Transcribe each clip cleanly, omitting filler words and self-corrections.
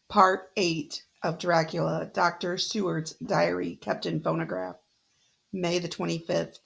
Part 8 of Dracula, Dr. Seward's diary kept in phonograph. May the 25th.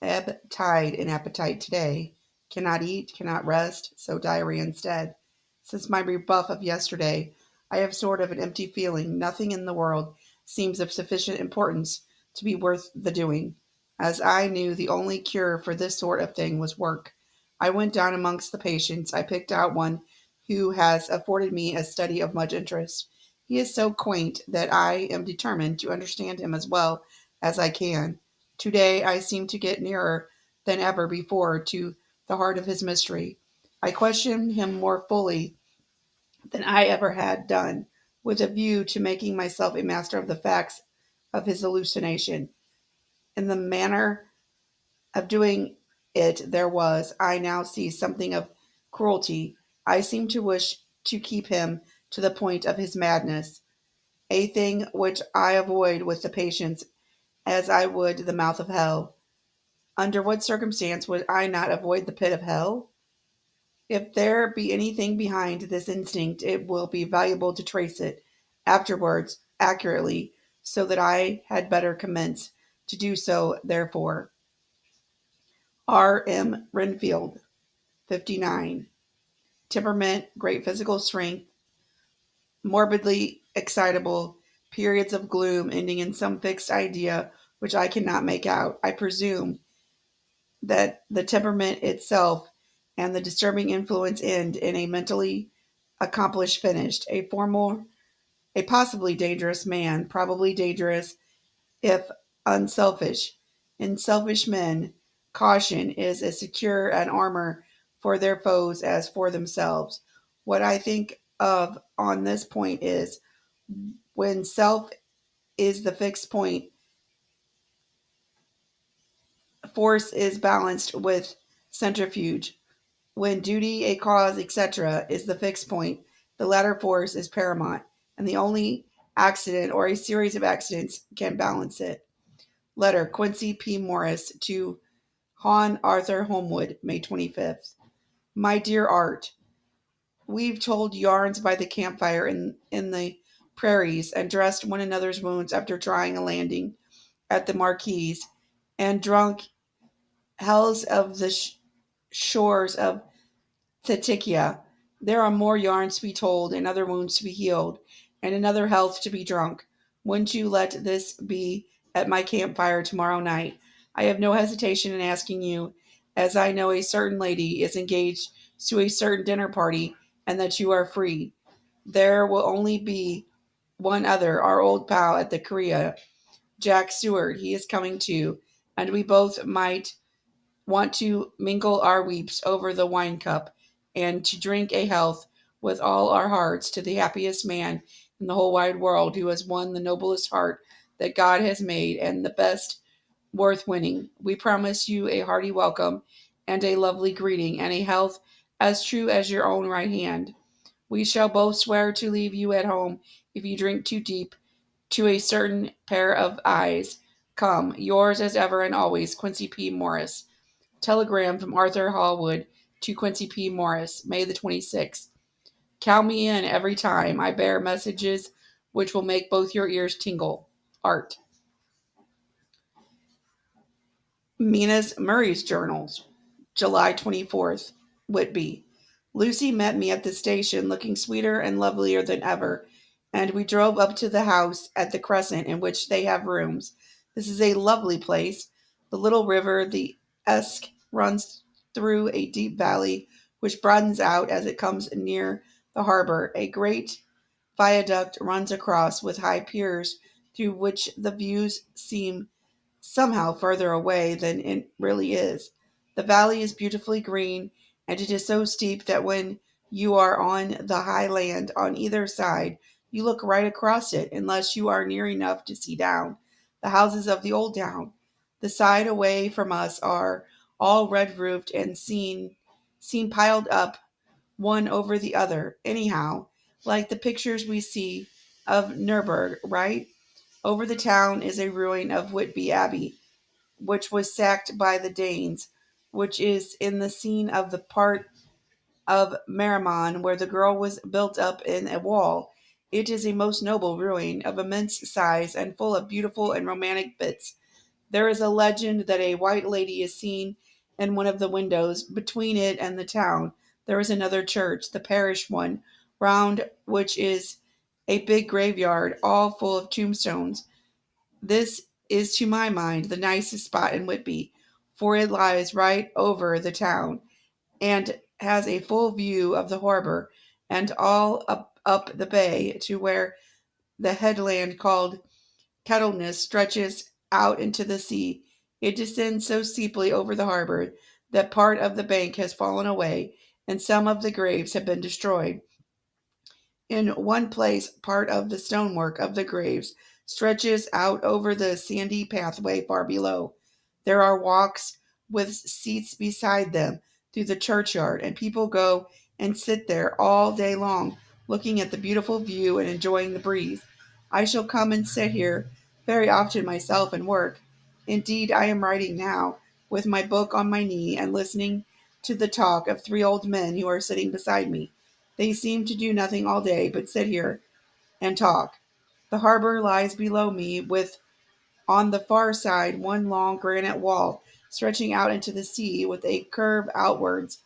Ebb tide in appetite today. Cannot eat, cannot rest, so diary instead. Since my rebuff of yesterday, I have sort of an empty feeling. Nothing in the world seems of sufficient importance to be worth the doing. As I knew the only cure for this sort of thing was work, I went down amongst the patients. I picked out one who has afforded me a study of much interest. He is so quaint that I am determined to understand him as well as I can. Today I seem to get nearer than ever before to the heart of his mystery. I question him more fully than I ever had done, with a view to making myself a master of the facts of his hallucination. In the manner of doing it there was, I now see, something of cruelty. I seem to wish to keep him to the point of his madness, a thing which I avoid with the patience as I would the mouth of hell. Under what circumstance would I not avoid the pit of hell? If there be anything behind this instinct, it will be valuable to trace it afterwards accurately, so that I had better commence to do so therefore. R. M. Renfield, 59. Temperament, great physical strength, morbidly excitable, periods of gloom ending in some fixed idea which I cannot make out. I presume that the temperament itself and the disturbing influence end in a mentally accomplished finished, a formal, a possibly dangerous man, probably dangerous if unselfish. In selfish men, caution is as secure an armor for their foes as for themselves. What I think of on this point is, when self is the fixed point, force is balanced with centrifuge. When duty, a cause, etc., is the fixed point, the latter force is paramount, and the only accident or a series of accidents can balance it. Letter Quincy P. Morris to Hon Arthur Holmwood, May 25th. My dear Art, we've told yarns by the campfire in the prairies and dressed one another's wounds after trying a landing at the Marquise, and drunk hells of the shores of Titikia. There are more yarns to be told, and other wounds to be healed, and another health to be drunk. Wouldn't you let this be at my campfire tomorrow night? I have no hesitation in asking you, as I know a certain lady is engaged to a certain dinner party, and that you are free. There will only be one other, our old pal at the Korea, Jack Seward. He is coming too, and we both might want to mingle our weeps over the wine cup, and to drink a health with all our hearts to the happiest man in the whole wide world, who has won the noblest heart that God has made, and the best worth winning. We promise you a hearty welcome and a lovely greeting, and a health as true as your own right hand. We shall both swear to leave you at home if you drink too deep to a certain pair of eyes. Come, yours as ever and always, Quincy P. Morris. Telegram from Arthur Hallwood to Quincy P. Morris, May the 26th. Count me in every time. I bear messages which will make both your ears tingle. Art. Mina's Murray's Journals, July 24th. Whitby. Lucy met me at the station looking sweeter and lovelier than ever, and we drove up to the house at the Crescent in which they have rooms. This is a lovely place. The little river, the Esk, runs through a deep valley which broadens out as it comes near the harbor. A great viaduct runs across with high piers through which the views seem somehow further away than it really is. The valley is beautifully green, and it is so steep that when you are on the high land on either side, you look right across it unless you are near enough to see down. The houses of the old town, the side away from us, are all red roofed and seen piled up one over the other, anyhow, like the pictures we see of Nuremberg, right? Over the town is a ruin of Whitby Abbey, which was sacked by the Danes, which is in the scene of the part of Merriman where the girl was built up in a wall. It is a most noble ruin of immense size and full of beautiful and romantic bits. There is a legend that a white lady is seen in one of the windows. Between it and the town, there is another church, the parish one, round which is a big graveyard, all full of tombstones. This is, to my mind, the nicest spot in Whitby, for it lies right over the town and has a full view of the harbor and all up the bay to where the headland called Kettleness stretches out into the sea. It descends so steeply over the harbor that part of the bank has fallen away and some of the graves have been destroyed. In one place, part of the stonework of the graves stretches out over the sandy pathway far below. There are walks with seats beside them through the churchyard, and people go and sit there all day long, looking at the beautiful view and enjoying the breeze. I shall come and sit here very often myself and work. Indeed, I am writing now, with my book on my knee and listening to the talk of three old men who are sitting beside me. They seem to do nothing all day but sit here and talk. The harbor lies below me, with on the far side one long granite wall stretching out into the sea with a curve outwards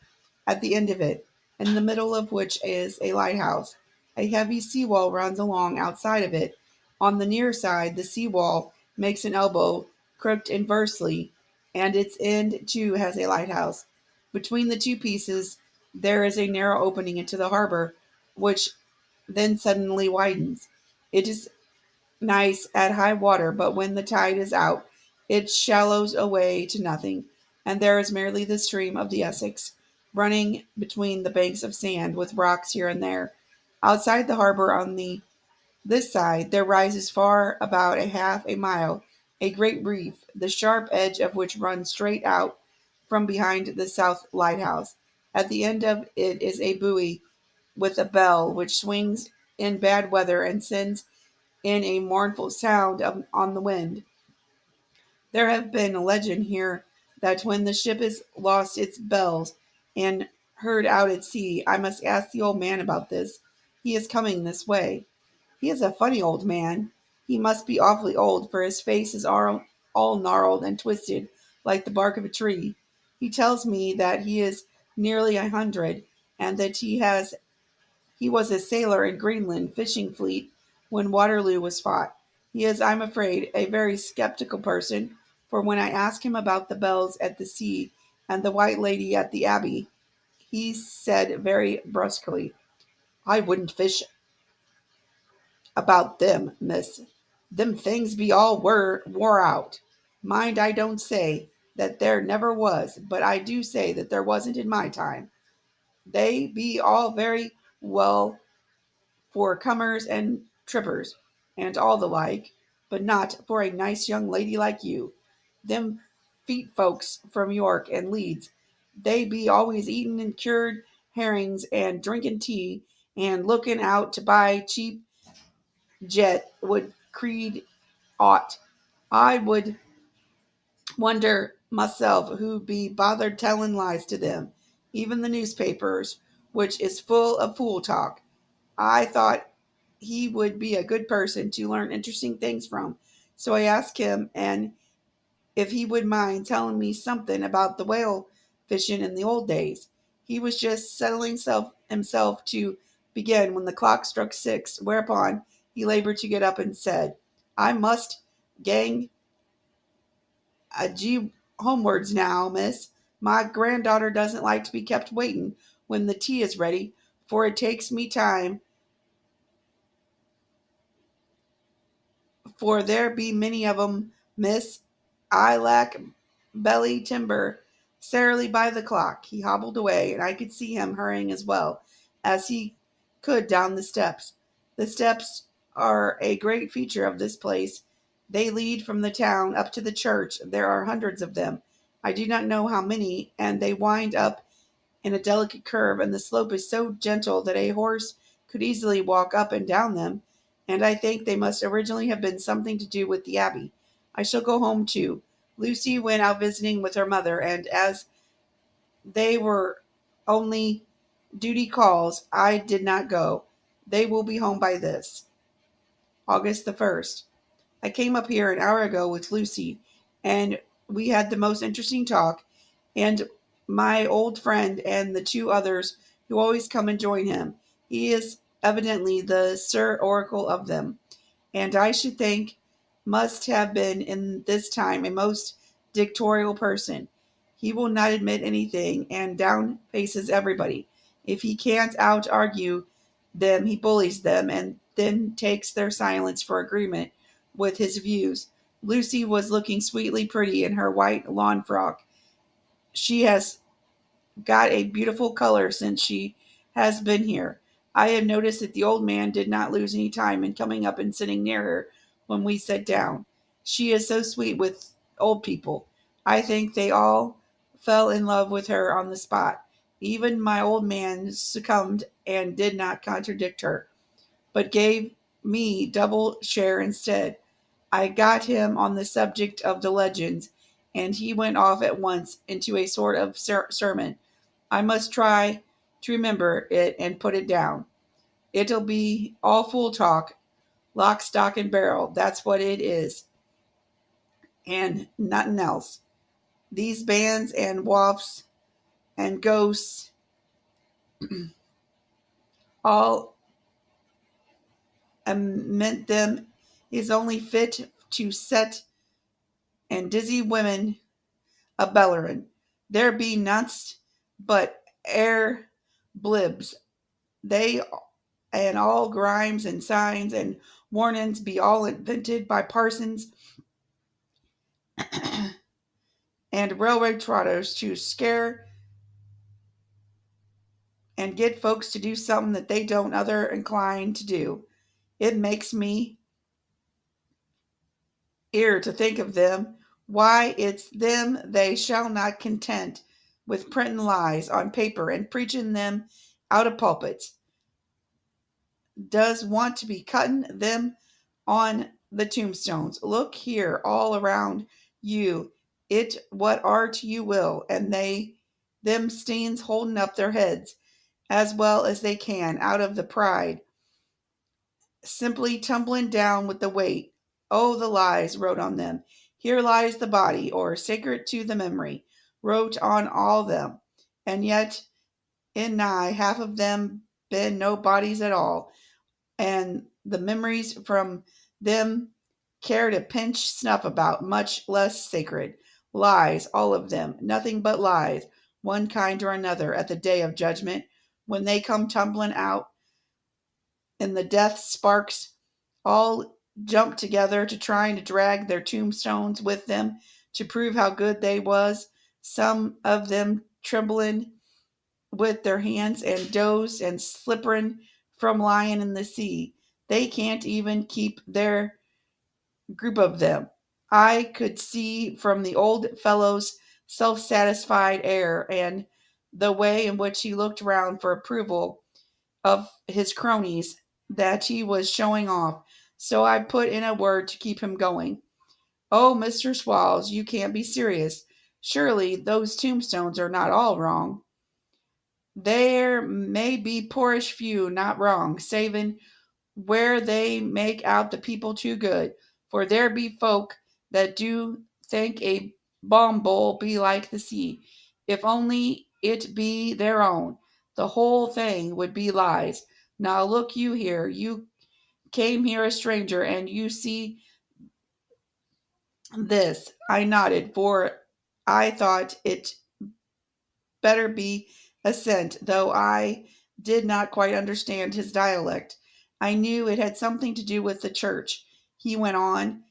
at the end of it, in the middle of which is a lighthouse. A heavy seawall runs along outside of it. On the near side, the seawall makes an elbow, crooked inversely, and its end too has a lighthouse. Between the two pieces, there is a narrow opening into the harbor, which then suddenly widens. It is nice at high water, but when the tide is out, it shallows away to nothing, and there is merely the stream of the Essex running between the banks of sand, with rocks here and there. Outside the harbor on the this side there rises far about a half a mile a great reef, the sharp edge of which runs straight out from behind the south lighthouse. At the end of it is a buoy with a bell which swings in bad weather and sends in a mournful sound on the wind. There have been a legend here that when the ship has lost its bells and heard out at sea, I must ask the old man about this. He is coming this way. He is a funny old man. He must be awfully old, for his face is all gnarled and twisted like the bark of a tree. He tells me that he is nearly 100, and that he was a sailor in Greenland fishing fleet when Waterloo was fought. He is, I'm afraid, a very skeptical person, for when I asked him about the bells at the sea and the white lady at the abbey, he said very brusquely, "I wouldn't fish about them, miss. Them things be all wore out. Mind, I don't say that there never was, but I do say that there wasn't in my time. They be all very well for comers and trippers, and all the like, but not for a nice young lady like you. Them feet folks from York and Leeds, they be always eating and cured herrings and drinking tea and looking out to buy cheap jet would creed aught. I would wonder myself who be bothered telling lies to them, even the newspapers, which is full of fool talk. I thought he would be a good person to learn interesting things from. So I asked him and if he would mind telling me something about the whale fishing in the old days. He was just settling himself to begin when the clock struck 6, whereupon he labored to get up and said, "I must gang a g homewards now, miss. My granddaughter doesn't like to be kept waiting when the tea is ready, for it takes me time, for there be many of 'em, miss. I lack belly timber. Sarily by the clock." He hobbled away, and I could see him hurrying as well as he could down the steps. The steps are a great feature of this place. They lead from the town up to the church. There are hundreds of them. I do not know how many, and they wind up in a delicate curve, and the slope is so gentle that a horse could easily walk up and down them, and I think they must originally have been something to do with the abbey. I shall go home too. Lucy went out visiting with her mother, and as they were only duty calls, I did not go. They will be home by this. August the 1st. I came up here an hour ago with Lucy, and we had the most interesting talk, and my old friend and the two others who always come and join him. He is evidently the Sir Oracle of them, and I should think must have been in this time a most dictatorial person. He will not admit anything and down faces everybody. If he can't out argue them, he bullies them and then takes their silence for agreement with his views. Lucy was looking sweetly pretty in her white lawn frock. She has got a beautiful color since she has been here. I have noticed that the old man did not lose any time in coming up and sitting near her when we sat down. She is so sweet with old people. I think they all fell in love with her on the spot. Even my old man succumbed and did not contradict her, but gave me double share instead. I got him on the subject of the legends, and he went off at once into a sort of sermon. I must try to remember it and put it down. It'll be all fool talk, lock, stock, and barrel. That's what it is, and nothing else. These bands and wafts and ghosts, all meant them is only fit to set and dizzy women a bellerin'. There be nuts, but air blibs. They and all grimes and signs and warnings be all invented by parsons and railroad trotters to scare and get folks to do something that they don't other inclined to do. It makes me ear to think of them. Why, it's them they shall not content with printing lies on paper and preaching them out of pulpits. Does want to be cutting them on the tombstones. Look here, all around you, it what art you will, and they them steens holding up their heads as well as they can out of the pride, simply tumbling down with the weight. Oh, the lies wrote on them. Here lies the body, or sacred to the memory, wrote on all them, and yet in nigh half of them been no bodies at all, and the memories from them cared a pinch snuff about, much less sacred. Lies, all of them, nothing but lies, one kind or another, at the day of judgment, when they come tumbling out in the death sparks, all jump together to trying to drag their tombstones with them to prove how good they was, some of them trembling with their hands and dozed and slippering from lying in the sea. They can't even keep their group of them. I could see from the old fellow's self satisfied air and the way in which he looked round for approval of his cronies that he was showing off. So I put in a word to keep him going. Oh, Mr. Swallows, you can't be serious. Surely those tombstones are not all wrong. There may be poorish few not wrong, savin' where they make out the people too good, for there be folk that do think a bomb bowl be like the sea, if only it be their own. The whole thing would be lies. Now look you here, you came here a stranger, and you see this. I nodded, for I thought it better be assent, though I did not quite understand his dialect. I knew it had something to do with the church. He went on,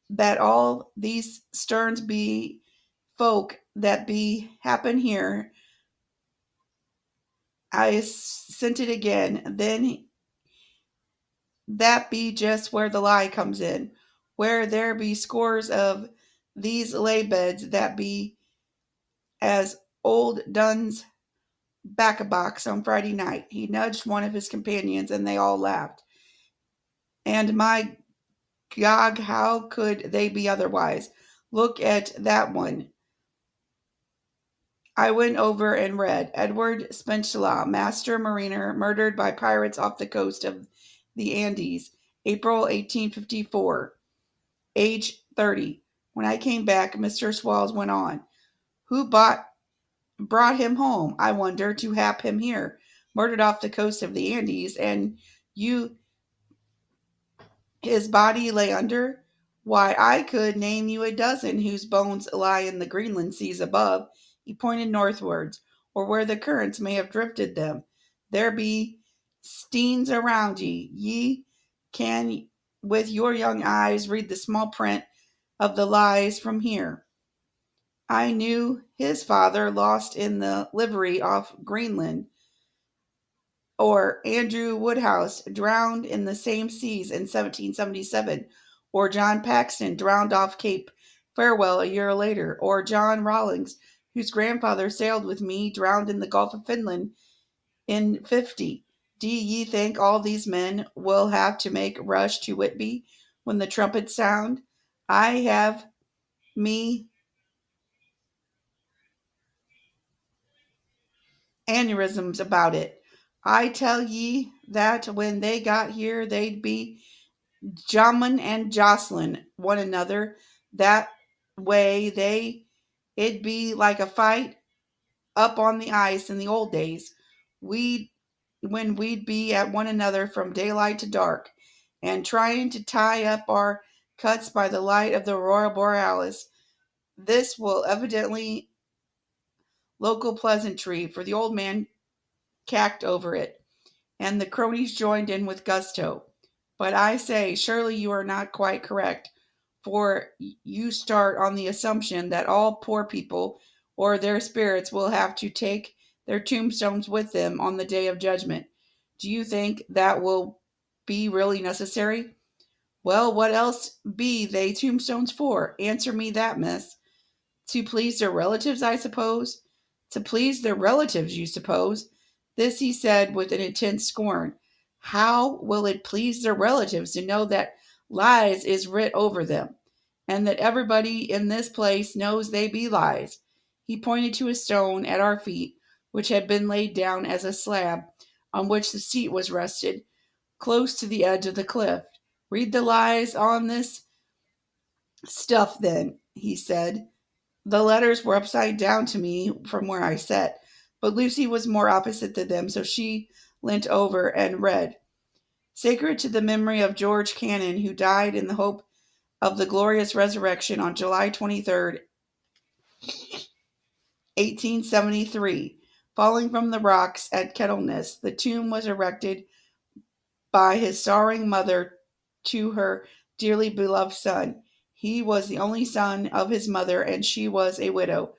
that all these sterns be folk that be happen here. I sent it again. Then that be just where the lie comes in, where there be scores of these lay beds that be as old Dunn's back a box on Friday night. He nudged one of his companions, and they all laughed. And my Gog, how could they be otherwise? Look at that one. I went over and read Edward Spatula, master mariner, murdered by pirates off the coast of the Andes, April 1854, age 30. When I came back, Mr. Swalls went on. Who brought him home, I wonder, to hap him here, murdered off the coast of the Andes, and you his body lay under? Why, I could name you a dozen whose bones lie in the Greenland seas above. He pointed northwards, or where the currents may have drifted them. There be steens around ye. Ye can with your young eyes read the small print of the lies from here. I knew his father lost in the livery off Greenland, or Andrew Woodhouse drowned in the same seas in 1777, or John Paxton drowned off Cape Farewell a year later, or John Rawlings, whose grandfather sailed with me, drowned in the Gulf of Finland in '50. Do ye think all these men will have to make rush to Whitby when the trumpets sound? I have me aneurysms about it. I tell ye that when they got here, they'd be Jamin and Jocelyn one another. That way it'd be like a fight up on the ice in the old days. We'd when we'd be at one another from daylight to dark, and trying to tie up our cuts by the light of the aurora borealis. This will evidently local pleasantry, for the old man cacked over it, and the cronies joined in with gusto. But I say, surely you are not quite correct, for you start on the assumption that all poor people or their spirits will have to take their tombstones with them on the day of judgment. Do you think that will be really necessary? Well, what else be they tombstones for? Answer me that, miss. To please their relatives, I suppose. To please their relatives, you suppose. This he said with an intense scorn. How will it please their relatives to know that lies is writ over them, and that everybody in this place knows they be lies? He pointed to a stone at our feet, which had been laid down as a slab, on which the seat was rested, close to the edge of the cliff. Read the lies on this stuff, then, he said. The letters were upside down to me from where I sat, but Lucy was more opposite to them, so she leant over and read. Sacred to the memory of George Cannon, who died in the hope of the glorious resurrection on July 23rd, 1873, falling from the rocks at Kettleness, the tomb was erected by his sorrowing mother to her dearly beloved son. He was the only son of his mother, and she was a widow.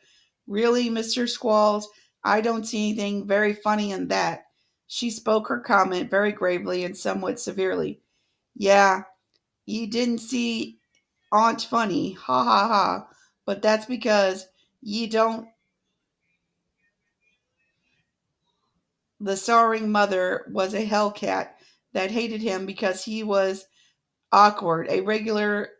Really, Mr. Squalls, I don't see anything very funny in that. She spoke her comment very gravely and somewhat severely. Yeah, ye didn't see Aunt funny, ha ha ha, but that's because ye don't. The sorrowing mother was a hellcat that hated him because he was awkward, a regular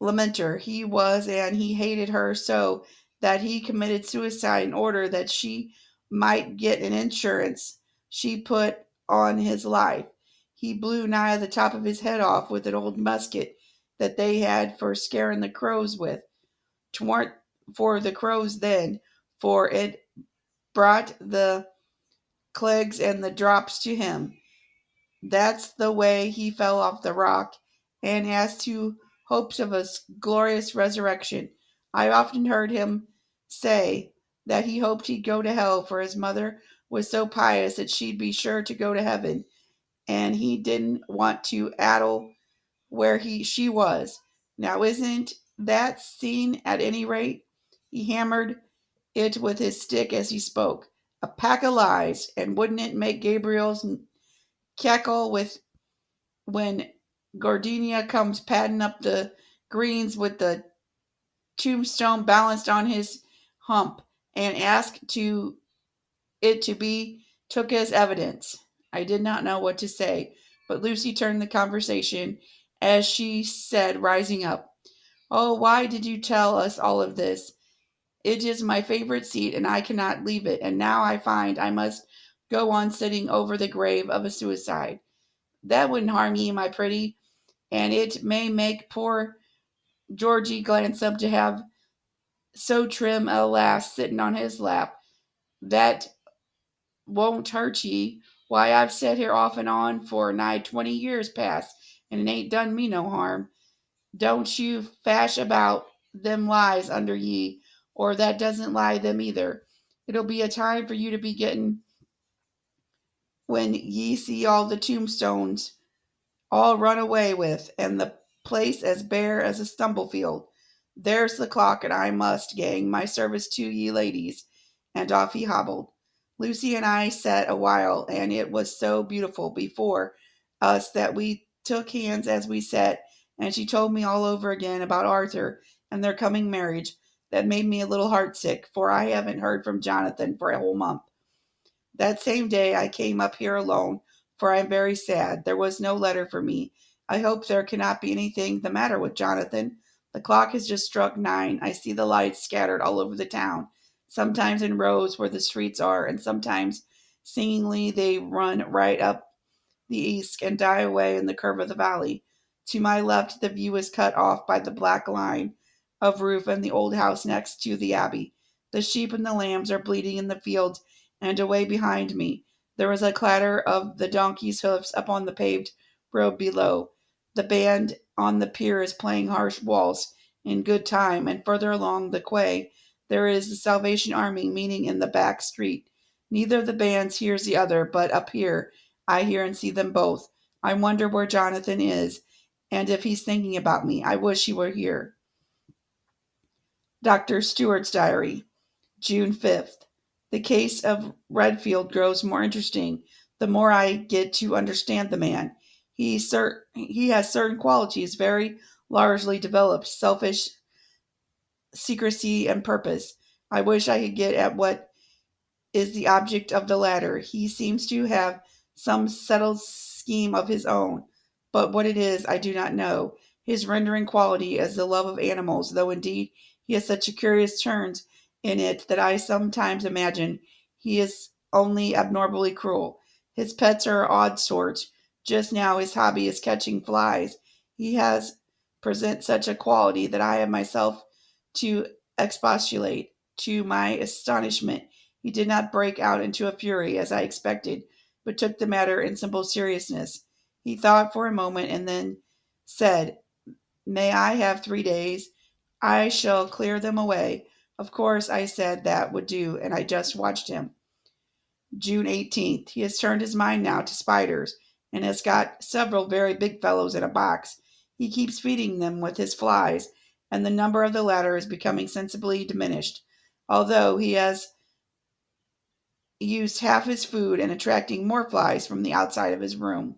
lamenter he was, and he hated her so that he committed suicide in order that she might get an insurance she put on his life. He blew nigh the top of his head off with an old musket that they had for scaring the crows with. 'Twarn't for the crows then, for it brought the clegs and the drops to him. That's the way he fell off the rock. And as to hopes of a glorious resurrection, I often heard him say that he hoped he'd go to hell, for his mother was so pious that she'd be sure to go to heaven, and he didn't want to addle where she was. Now isn't that seen at any rate? He hammered it with his stick as he spoke. A pack of lies, and wouldn't it make Gabriel's cackle with when Gardenia comes padding up the greens with the tombstone balanced on his hump, and asked to be took as evidence. I did not know what to say, but Lucy turned the conversation as she said, rising up, "Oh, why did you tell us all of this? It is my favorite seat, and I cannot leave it. And now I find I must go on sitting over the grave of a suicide. That wouldn't harm ye, my pretty, and it may make poor Georgie gladsome to have so trim a lass sitting on his lap. That won't hurt ye. Why, I've sat here off and on for nigh 20 years past, and it ain't done me no harm. Don't you fash about them lies under ye, or that doesn't lie them either. It'll be a time for you to be getting when ye see all the tombstones all run away with, and the place as bare as a stumble-field. There's the clock, and I must, gang, my service to ye ladies. And off he hobbled. Lucy and I sat a while, and it was so beautiful before us that we took hands as we sat, and she told me all over again about Arthur and their coming marriage. That made me a little heartsick, for I haven't heard from Jonathan for a whole month. That same day I came up here alone, for I am very sad. There was no letter for me. I hope there cannot be anything the matter with Jonathan. The clock has just struck 9. I see the lights scattered all over the town, sometimes in rows where the streets are, and sometimes seemingly they run right up the east and die away in the curve of the valley. To my left, the view is cut off by the black line of roof and the old house next to the abbey. The sheep and the lambs are bleating in the fields, and away behind me, there is a clatter of the donkey's hoofs upon the paved road below. The band on the pier is playing harsh waltz in good time, and further along the quay, there is the Salvation Army meeting in the back street. Neither of the bands hears the other, but up here I hear and see them both. I wonder where Jonathan is, and if he's thinking about me. I wish he were here. Dr. Stewart's diary, June 5th. The case of Redfield grows more interesting the more I get to understand the man. He has certain qualities very largely developed selfish secrecy and purpose. I wish I could get at what is the object of the latter. He seems to have some settled scheme of his own, but what it is I do not know. His rendering quality is the love of animals, though indeed he has such a curious turns in it that I sometimes imagine he is only abnormally cruel. His pets are odd sorts. Just now his hobby is catching flies. He has present such a quality that I have myself to expostulate. To my astonishment, he did not break out into a fury, as I expected, but took the matter in simple seriousness. He thought for a moment and then said, "May I have 3 days? I shall clear them away." Of course, I said that would do, and I just watched him. June 18th. He has turned his mind now to spiders, and has got several very big fellows in a box. He keeps feeding them with his flies, and the number of the latter is becoming sensibly diminished, although he has used half his food and attracting more flies from the outside of his room.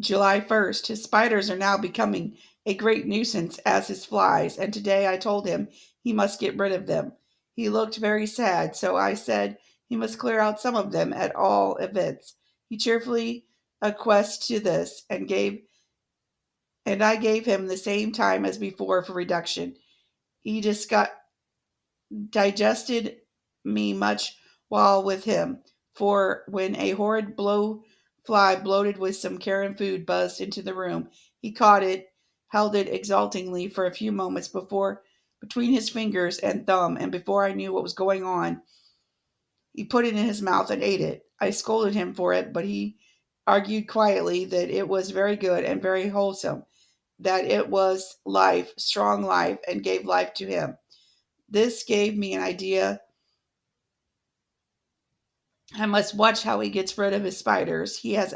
July 1st. His spiders are now becoming a great nuisance as his flies, and today I told him he must get rid of them. He looked very sad, so I said he must clear out some of them at all events. He cheerfully acquiesced to this, and I gave him the same time as before for reduction. He digested me much while with him, for when a horrid blow fly bloated with some carrion food buzzed into the room, he caught it, held it exultingly for a few moments before between his fingers and thumb, and before I knew what was going on, he put it in his mouth and ate it. I scolded him for it, but he argued quietly that it was very good and very wholesome, that it was life, strong life, and gave life to him. This gave me an idea. I must watch how he gets rid of his spiders. He has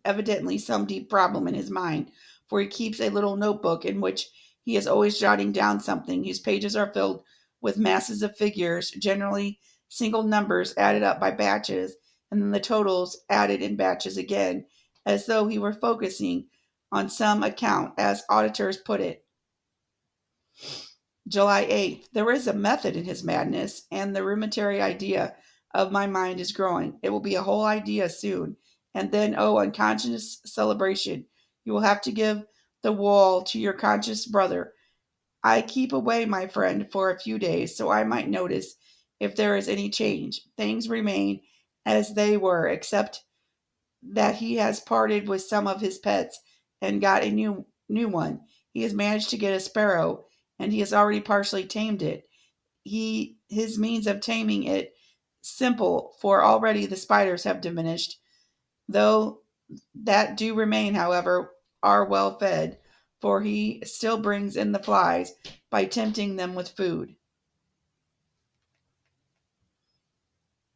evidently some deep problem in his mind, for he keeps a little notebook in which he is always jotting down something, whose pages are filled with masses of figures, generally single numbers added up by batches, and then the totals added in batches again, as though he were focusing on some account, as auditors put it. July 8th. There is a method in his madness, and the rudimentary idea of my mind is growing. It will be a whole idea soon. And then, oh, unconscious celebration. You will have to give the wall to your conscious brother. I keep away, my friend, for a few days, so I might notice if there is any change. Things remain as they were, except that he has parted with some of his pets and got a new one. He has managed to get a sparrow, and he has already partially tamed it. His means of taming it simple, for already the spiders have diminished, though that do remain, however, are well fed, for he still brings in the flies by tempting them with food.